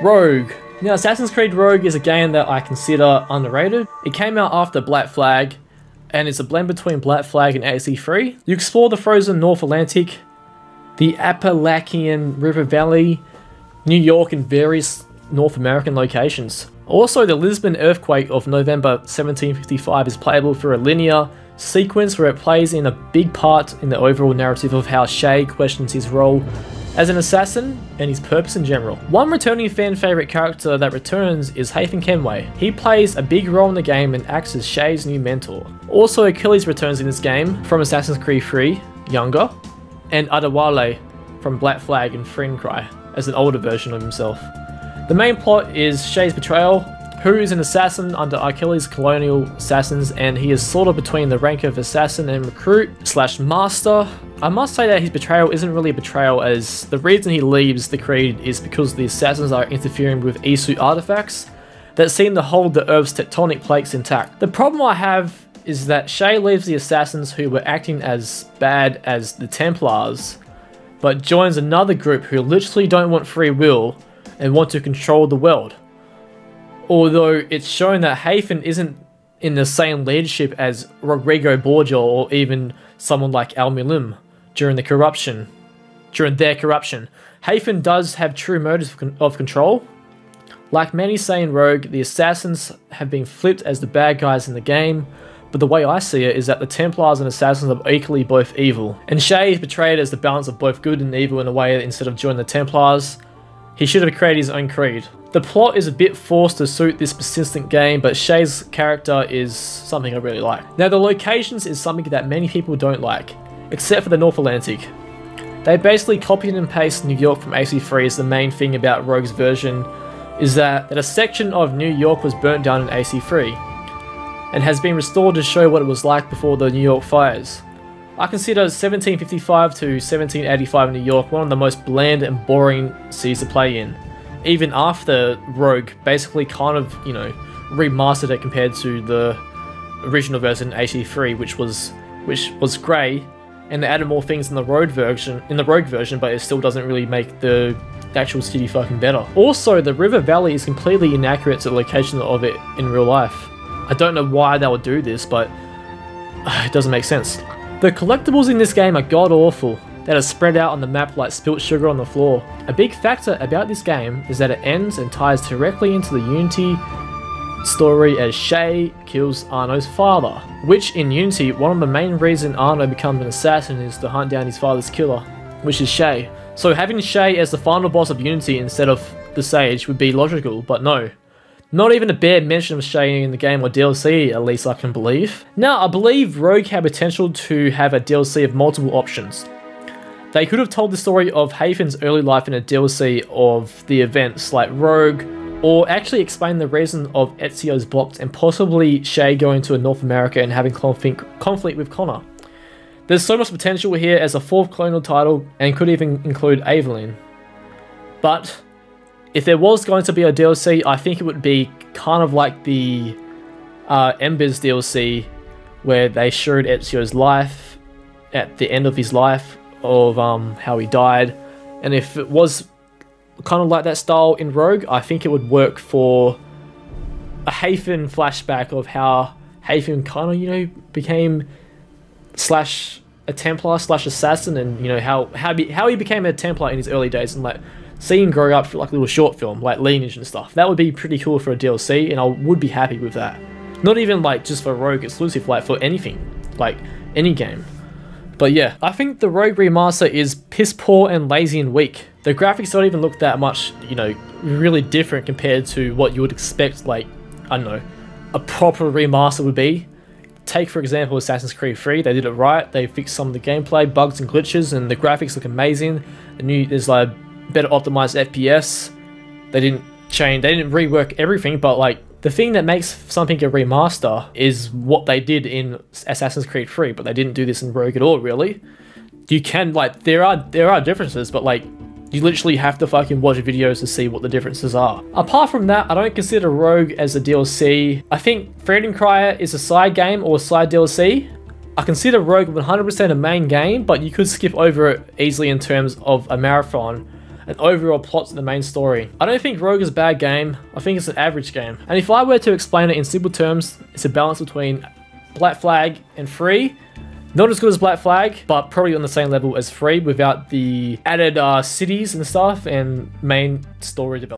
Rogue. Now, Assassin's Creed Rogue is a game that I consider underrated. It came out after Black Flag, and it's a blend between Black Flag and AC3. You explore the frozen North Atlantic, the Appalachian River Valley, New York, and various North American locations. Also, the Lisbon earthquake of November 1755 is playable through a linear sequence where it plays in a big part in the overall narrative of how Shay questions his role as an assassin and his purpose in general. One returning fan favourite character that returns is Haytham Kenway. He plays a big role in the game and acts as Shay's new mentor. Also, Achilles returns in this game from Assassin's Creed 3, younger, and Adewale from Black Flag and Friend Cry as an older version of himself. The main plot is Shay's betrayal, who is an assassin under Achilles' colonial assassins, and he is sort of between the rank of assassin and recruit / master. I must say that his betrayal isn't really a betrayal, as the reason he leaves the Creed is because the assassins are interfering with Isu artifacts that seem to hold the Earth's tectonic plates intact. The problem I have is that Shay leaves the assassins who were acting as bad as the Templars, but joins another group who literally don't want free will and want to control the world. Although it's shown that Haytham isn't in the same leadership as Rodrigo Borgia or even someone like Al-Mulim during their corruption. Haytham does have true motives of control. Like many say in Rogue, the assassins have been flipped as the bad guys in the game, but the way I see it is that the Templars and assassins are equally both evil. And Shay is portrayed as the balance of both good and evil in a way that instead of joining the Templars, he should have created his own creed. The plot is a bit forced to suit this persistent game, but Shay's character is something I really like. Now, the locations is something that many people don't like, except for the North Atlantic. They basically copied and pasted New York from AC3 as the main thing about Rogue's version is that a section of New York was burnt down in AC3 and has been restored to show what it was like before the New York fires. I consider 1755 to 1785 in New York one of the most bland and boring cities to play in, even after Rogue basically kind of, you know, remastered it compared to the original version AC3, which was grey, and they added more things in the Rogue version, but it still doesn't really make the actual city fucking better. Also, the River Valley is completely inaccurate to the location of it in real life. I don't know why they would do this, but it doesn't make sense. The collectibles in this game are god-awful, that are spread out on the map like spilt sugar on the floor. A big factor about this game is that it ends and ties directly into the Unity story as Shay kills Arno's father, which in Unity, one of the main reasons Arno becomes an assassin is to hunt down his father's killer, which is Shay. So having Shay as the final boss of Unity instead of the Sage would be logical, but no. Not even a bare mention of Shay in the game or DLC, at least I can believe. Now, I believe Rogue had potential to have a DLC of multiple options. They could have told the story of Haytham's early life in a DLC of the events like Rogue, or actually explain the reason of Ezio's blocks and possibly Shay going to North America and having conflict with Connor. There's so much potential here as a fourth colonial title and could even include Evelyn. But if there was going to be a DLC, I think it would be kind of like the Embers DLC, where they showed Ezio's life at the end of his life, of how he died. And if it was kind of like that style in Rogue, I think it would work for a Haytham flashback of how Haytham kind of, you know, became a Templar / assassin, and you know how he became a Templar in his early days, and like see him grow up for like a little short film, like Lineage and stuff. That would be pretty cool for a DLC, and I would be happy with that. Not even like just for Rogue exclusive, like for anything, like any game. But yeah, I think the Rogue Remaster is piss poor and lazy and weak. The graphics don't even look that much, you know, really different compared to what you would expect, like, I don't know, a proper remaster would be. Take, for example, Assassin's Creed 3, they did it right, they fixed some of the gameplay, bugs and glitches, and the graphics look amazing. There's like better optimized FPS. They didn't rework everything, but like, the thing that makes something a remaster is what they did in Assassin's Creed 3, but they didn't do this in Rogue at all, really. You can, like, there are differences, but like, you literally have to fucking watch videos to see what the differences are. Apart from that, I don't consider Rogue as a DLC. I think Freedom Cry is a side game or a side DLC. I consider Rogue 100% a main game, but you could skip over it easily in terms of a marathon, and overall plot to the main story. I don't think Rogue is a bad game, I think it's an average game. And if I were to explain it in simple terms, it's a balance between Black Flag and 3. Not as good as Black Flag, but probably on the same level as 3 without the added cities and stuff and main story development.